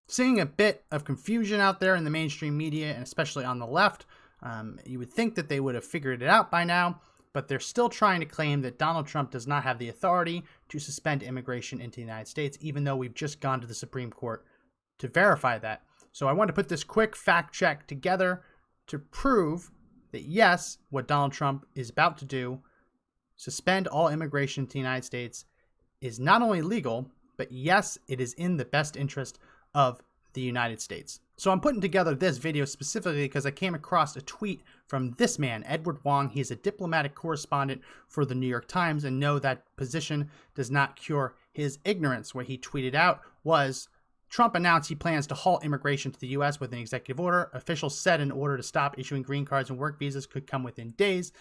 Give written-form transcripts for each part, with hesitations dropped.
seeing a bit of confusion out there in the mainstream media, and especially on the left. You would think that they would have figured it out by now, but they're still trying to claim that Donald Trump does not have the authority to suspend immigration into the United States, even though we've just gone to the Supreme Court to verify that. So I want to put this quick fact check together to prove that yes, what Donald Trump is about to do, suspend all immigration to the United States, is not only legal, but yes, it is in the best interest of the United States. So I'm putting together this video specifically because I came across a tweet from this man, Edward Wang. He's a diplomatic correspondent for the New York Times, and no, that position does not cure his ignorance. What he tweeted out was, Trump announced he plans to halt immigration to the U.S. with an executive order. Officials said an order to stop issuing green cards and work visas could come within days.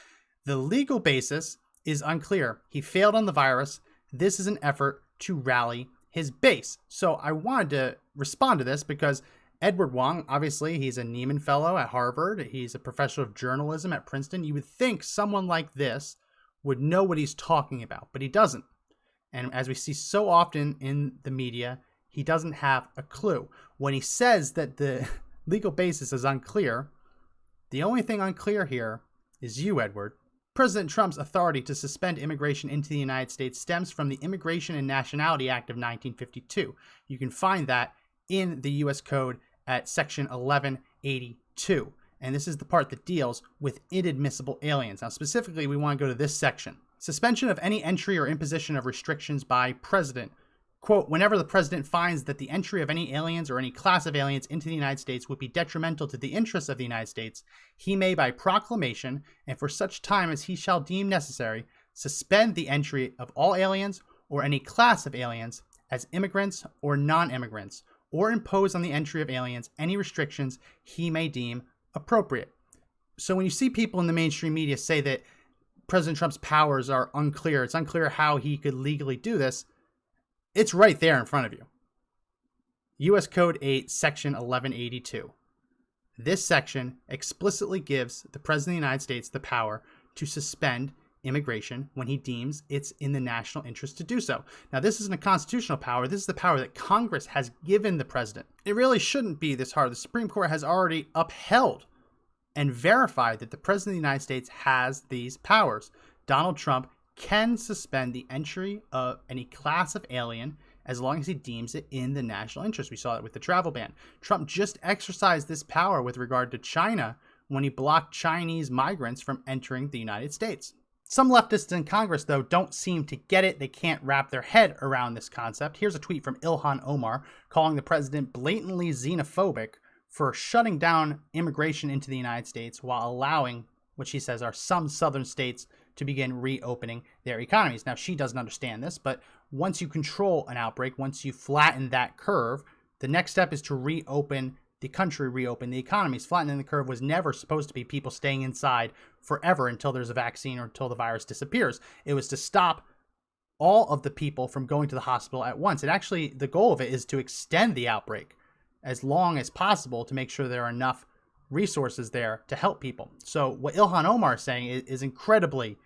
The legal basis is unclear. He failed on the virus. This is an effort to rally his base. So I wanted to respond to this because Edward Wang, obviously, he's a Nieman Fellow at Harvard. He's a professor of journalism at Princeton. You would think someone like this would know what he's talking about, but he doesn't. And as we see so often in the media, he doesn't have a clue. When he says that the legal basis is unclear, the only thing unclear here is you, Edward. President Trump's authority to suspend immigration into the United States stems from the Immigration and Nationality Act of 1952. You can find that in the U.S. Code at Section 1182. And this is the part that deals with inadmissible aliens. Now, specifically, we want to go to this section. Suspension of any entry or imposition of restrictions by President. Quote, whenever the president finds that the entry of any aliens or any class of aliens into the United States would be detrimental to the interests of the United States, he may by proclamation, and for such time as he shall deem necessary, suspend the entry of all aliens or any class of aliens as immigrants or non-immigrants, or impose on the entry of aliens any restrictions he may deem appropriate. So when you see people in the mainstream media say that President Trump's powers are unclear, it's unclear how he could legally do this, it's right there in front of you. U.S. Code 8, Section 1182. This section explicitly gives the President of the United States the power to suspend immigration when he deems it's in the national interest to do so. Now, this isn't a constitutional power. This is the power that Congress has given the president. It really shouldn't be this hard. The Supreme Court has already upheld and verified that the President of the United States has these powers. Donald Trump can suspend the entry of any class of alien as long as he deems it in the national interest. We saw that with the travel ban. Trump just exercised this power with regard to China when he blocked Chinese migrants from entering the United States. Some leftists in Congress, though, don't seem to get it. They can't wrap their head around this concept. Here's a tweet from Ilhan Omar calling the president blatantly xenophobic for shutting down immigration into the United States while allowing what she says are some southern states to begin reopening their economies. Now, she doesn't understand this, but once you control an outbreak, once you flatten that curve, the next step is to reopen the country, reopen the economies. Flattening the curve was never supposed to be people staying inside forever until there's a vaccine or until the virus disappears. It was to stop all of the people from going to the hospital at once. And actually, the goal of it is to extend the outbreak as long as possible to make sure there are enough resources there to help people. So what Ilhan Omar is saying is incredibly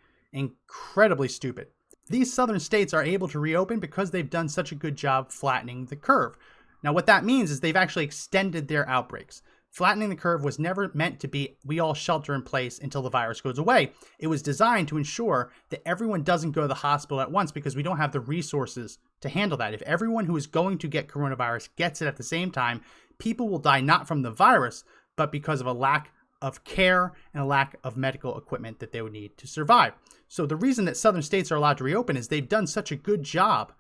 stupid. These southern states are able to reopen because they've done such a good job flattening the curve. Now, what that means is they've actually extended their outbreaks. Flattening the curve was never meant to be, we all shelter in place until the virus goes away. It was designed to ensure that everyone doesn't go to the hospital at once because we don't have the resources to handle that. If everyone who is going to get coronavirus gets it at the same time, people will die not from the virus, but because of a lack of care and a lack of medical equipment that they would need to survive. So the reason that southern states are allowed to reopen is they've done such a good job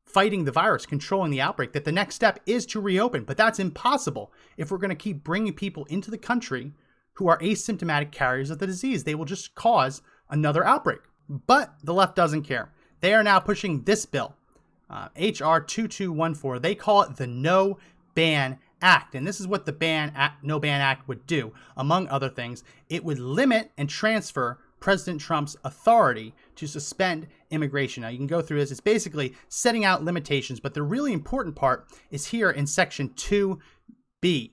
fighting the virus, controlling the outbreak, that the next step is to reopen. But that's impossible if we're going to keep bringing people into the country who are asymptomatic carriers of the disease. They will just cause another outbreak. But the left doesn't care. They are now pushing this bill, HR 2214. They call it the No Ban Act. And this is what the No Ban Act would do. Among other things, it would limit and transfer President Trump's authority to suspend immigration. Now, you can go through this. It's basically setting out limitations, but the really important part is here in Section 2B.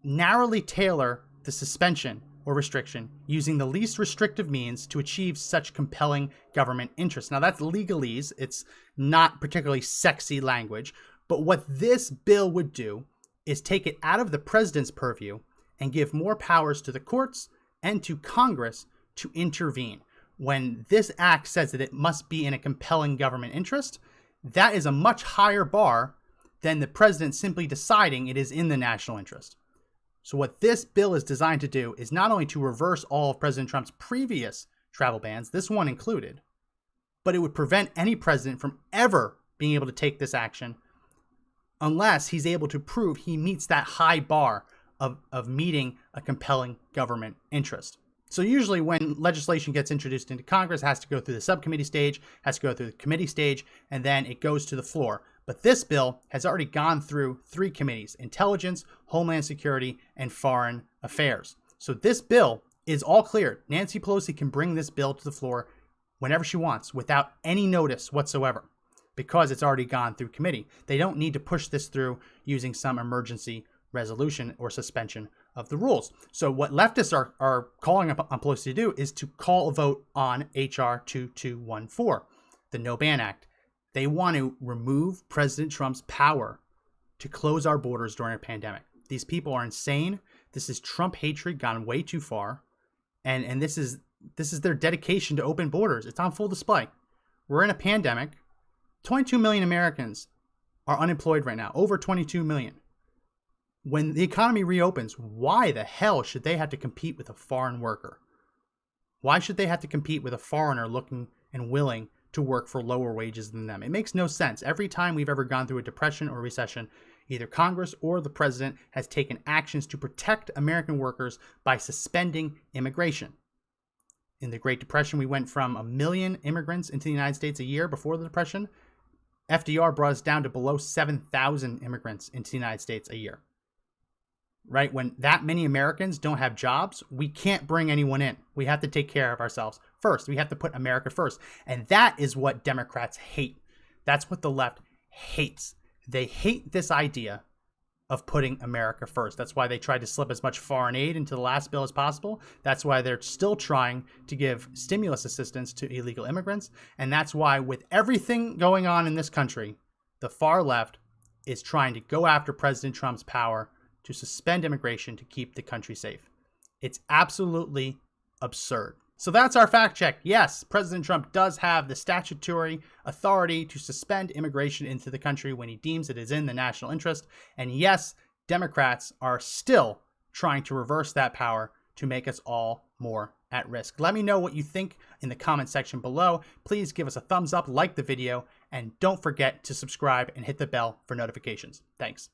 Narrowly tailor the suspension or restriction using the least restrictive means to achieve such compelling government interest. Now, that's legalese. It's not particularly sexy language, But what this bill would do is take it out of the president's purview and give more powers to the courts and to Congress to intervene. When this act says that it must be in a compelling government interest, that is a much higher bar than the president simply deciding it is in the national interest. So what this bill is designed to do is not only to reverse all of President Trump's previous travel bans, this one included, but it would prevent any president from ever being able to take this action unless he's able to prove he meets that high bar of meeting a compelling government interest. So usually when legislation gets introduced into Congress, it has to go through the subcommittee stage, has to go through the committee stage, and then it goes to the floor. But this bill has already gone through 3 committees: Intelligence, Homeland Security, and Foreign Affairs. So this bill is all cleared. Nancy Pelosi can bring this bill to the floor whenever she wants without any notice whatsoever because it's already gone through committee. They don't need to push this through using some emergency resolution or suspension of the rules. So what leftists are calling on Pelosi to do is to call a vote on H.R. 2214, the No Ban Act. They want to remove President Trump's power to close our borders during a pandemic. These people are insane. This is Trump hatred gone way too far. And this is their dedication to open borders. It's on full display. We're in a pandemic. 22 million Americans are unemployed right now, over 22 million. When the economy reopens, why the hell should they have to compete with a foreign worker? Why should they have to compete with a foreigner looking and willing to work for lower wages than them? It makes no sense. Every time we've ever gone through a depression or recession, either Congress or the president has taken actions to protect American workers by suspending immigration. In the Great Depression, we went from 1 million immigrants into the United States a year before the Depression. FDR brought us down to below 7,000 immigrants into the United States a year. Right? When that many Americans don't have jobs, we can't bring anyone in. We have to take care of ourselves first. We have to put America first. And that is what Democrats hate. That's what the left hates. They hate this idea of putting America first. That's why they tried to slip as much foreign aid into the last bill as possible. That's why they're still trying to give stimulus assistance to illegal immigrants. And that's why, with everything going on in this country, the far left is trying to go after President Trump's power to suspend immigration to keep the country safe. It's absolutely absurd. So that's our fact check. Yes, President Trump does have the statutory authority to suspend immigration into the country when he deems it is in the national interest. And yes, Democrats are still trying to reverse that power to make us all more at risk. Let me know what you think in the comment section below. Please give us a thumbs up, like the video, and don't forget to subscribe and hit the bell for notifications. Thanks.